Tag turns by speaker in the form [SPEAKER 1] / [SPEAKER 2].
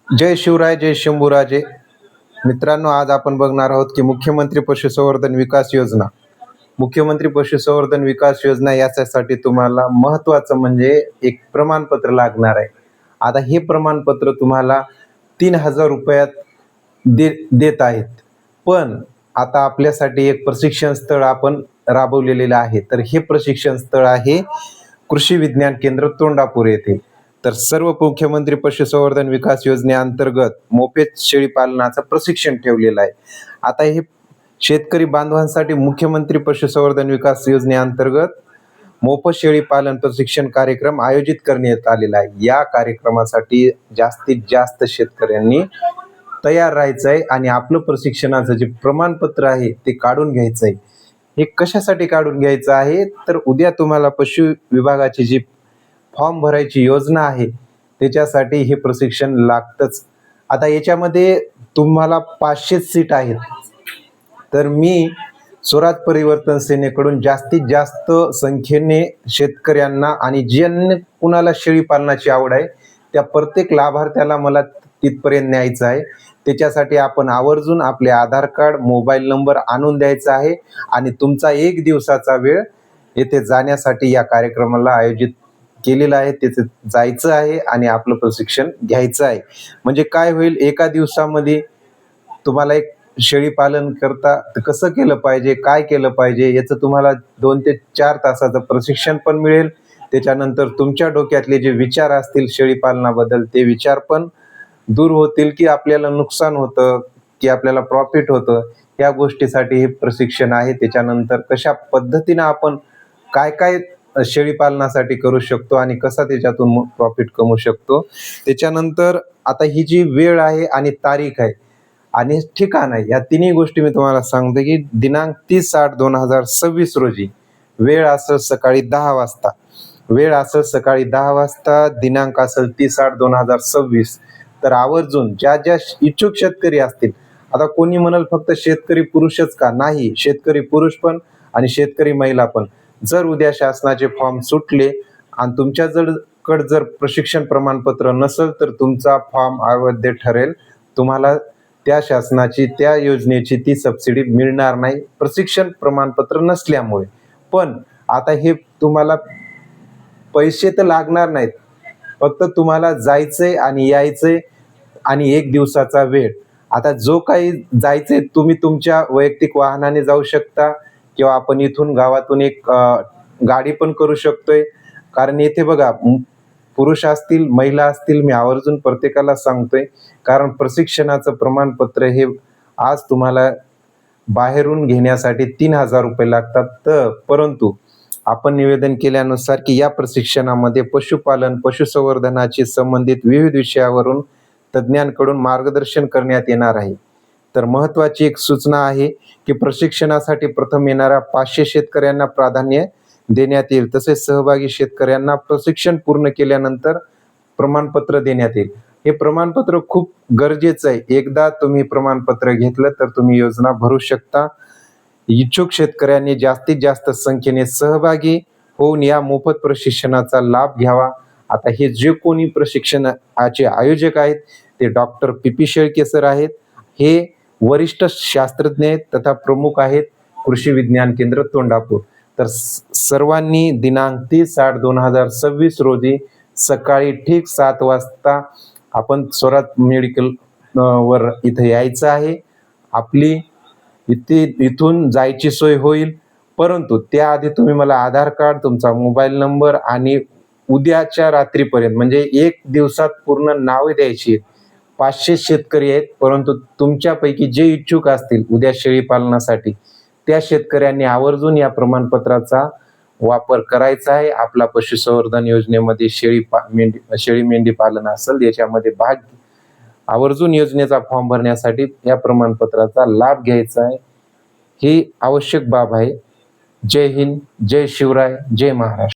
[SPEAKER 1] जय शिवराय, जय शंभूराजे. मित्रांनो, आज आपण बघणार आहोत की मुख्यमंत्री पशुसंवर्धन विकास योजना. मुख्यमंत्री पशुसंवर्धन विकास योजना याच्यासाठी तुम्हाला महत्त्वाचं म्हणजे एक प्रमाणपत्र लागणार आहे. आता हे प्रमाणपत्र तुम्हाला 3,000 रुपयात देत आहेत. पण आता आपल्यासाठी एक प्रशिक्षण स्थळ आपण राबवलेलं आहे. तर हे प्रशिक्षण स्थळ आहे कृषी विज्ञान केंद्र तोंडापूर येथे. तर सर्व मुख्यमंत्री पशुसंवर्धन विकास योजनेअंतर्गत मोफत शेळी पालनाचं प्रशिक्षण ठेवलेलं आहे. आता हे शेतकरी बांधवांसाठी मुख्यमंत्री पशुसंवर्धन विकास योजनेअंतर्गत मोफत शेळी पालन प्रशिक्षण कार्यक्रम आयोजित करण्यात आलेला आहे. या कार्यक्रमासाठी जास्तीत जास्त शेतकऱ्यांनी तयार राहायचं आहे आणि आपलं प्रशिक्षणाचं जे प्रमाणपत्र आहे ते काढून घ्यायचं आहे. हे कशासाठी काढून घ्यायचं आहे, तर उद्या तुम्हाला पशु विभागाची जी फॉर्म भरायची योजना आहे त्याच्यासाठी हे प्रशिक्षण लागतंच. आता याच्यामध्ये तुम्हाला 500 सीट आहेत. तर मी स्वराज परिवर्तन सेनेकडून जास्तीत जास्त संख्येने शेतकऱ्यांना आणि ज्यांना कुणाला शेळी पालनाची आवड आहे त्या प्रत्येक लाभार्थ्याला मला तिथपर्यंत न्यायचं आहे. त्याच्यासाठी आपण आवर्जून आपले आधार कार्ड, मोबाईल नंबर आणून द्यायचा आहे आणि तुमचा 1 दिवसाचा वेळ येथे जाण्यासाठी या कार्यक्रमाला आयोजित केलेला आहे. तिथे जायचं आहे आणि आपलं प्रशिक्षण घ्यायचं आहे. म्हणजे काय होईल, एका दिवसामध्ये तुम्हाला एक शेळी पालन करता कसं केलं पाहिजे, काय केलं पाहिजे याचं तुम्हाला 2 ते 4 तासाचं प्रशिक्षण पण मिळेल. त्याच्यानंतर तुमच्या डोक्यातले जे विचार असतील शेळी पालनाबद्दल ते विचार पण दूर होतील, की आपल्याला नुकसान होतं की आपल्याला प्रॉफिट होतं. या गोष्टीसाठी हे प्रशिक्षण आहे. त्याच्यानंतर कशा पद्धतीनं आपण काय काय शेळी पालनासाठी करू शकतो आणि कसा त्याच्यातून प्रॉफिट कमवू शकतो. त्याच्यानंतर आता ही जी वेळ आहे आणि तारीख आहे आणि ठिकाण आहे, या तिन्ही गोष्टी मी तुम्हाला सांगतो की दिनांक 30/8/2026 रोजी वेळ असेल सकाळी 10 वाजता. वेळ असेल सकाळी 10 वाजता, दिनांक असेल 30/8/2026. तर आवर्जून ज्या ज्या इच्छुक शेतकरी असतील, आता कोणी म्हणाल फक्त शेतकरी पुरुषच का, नाही, शेतकरी पुरुष पण आणि शेतकरी महिला पण. जर उद्या शासनाचे फॉर्म सुटले आणि तुमच्या जर प्रशिक्षण प्रमाणपत्र नसेल तर तुमचा फॉर्म अवैध ठरेल. तुम्हाला त्या शासनाची, त्या योजनेची ती सबसिडी मिळणार नाही प्रशिक्षण प्रमाणपत्र नसल्यामुळे. पण आता हे तुम्हाला पैसे तर लागणार नाहीत, फक्त तुम्हाला जायचंय आणि यायचंय आणि 1 दिवसाचा वेळ. आता जो काही जायचंय तुम्ही तुमच्या वैयक्तिक वाहनाने जाऊ शकता किंवा आपण इथून गावातून एक गाडी पण करू शकतोय. कारण येथे बघा, पुरुष असतील, महिला असतील, मी आवर्जून प्रत्येकाला सांगतोय, कारण प्रशिक्षणाचं प्रमाणपत्र हे आज तुम्हाला बाहेरून घेण्यासाठी 3,000 रुपये लागतात. परंतु आपण निवेदन केल्यानुसार की या प्रशिक्षणामध्ये पशुपालन, पशुसंवर्धनाशी संबंधित विविध विषयावरून तज्ज्ञांकडून मार्गदर्शन करण्यात येणार आहे. तर महत्त्वाची एक सूचना आहे की प्रशिक्षणासाठी प्रथम येणाऱ्या 500 शेतकऱ्यांना प्राधान्य देण्यात येईल. तसेच सहभागी शेतकऱ्यांना प्रशिक्षण पूर्ण केल्यानंतर प्रमाणपत्र देण्यात येईल. हे प्रमाणपत्र खूप गरजेचं आहे. एकदा तुम्ही प्रमाणपत्र घेतलं तर तुम्ही योजना भरू शकता. इच्छुक शेतकऱ्यांनी जास्तीत जास्त संख्येने सहभागी होऊन या मोफत प्रशिक्षणाचा लाभ घ्यावा. आता हे जे कोणी प्रशिक्षणाचे आयोजक आहेत ते डॉक्टर पी शेळके सर आहेत. हे वरिष्ठ शास्त्रज्ञ आहेत तथा प्रमुख आहेत कृषी विज्ञान केंद्र तोंडापूर. तर सर्वांनी दिनांक 30/8/2026 रोजी सकाळी ठीक 7 वाजता आपण स्वराज मेडिकल वर इथे यायचं आहे. आपली इथून जायची सोय होईल. परंतु त्याआधी तुम्ही मला आधार कार्ड, तुमचा मोबाईल नंबर आणि उद्याच्या रात्रीपर्यंत, म्हणजे 1 दिवसात पूर्ण नावे द्यायची. 500 शेतकरी आहेत, परंतु तुमच्यापैकी जे इच्छुक असतील उद्या शेळी पालनासाठी त्या शेतकऱ्यांनी आवर्जून या प्रमाणपत्राचा वापर करायचा आहे. आपला पशुसंवर्धन योजनेमध्ये शेळी मेंढी पालन असेल याच्यामध्ये भाग आवर्जून योजनेचा फॉर्म भरण्यासाठी या प्रमाणपत्राचा लाभ घ्यायचा आहे. ही आवश्यक बाब आहे. जय हिंद, जय शिवराय, जय महाराष्ट्र.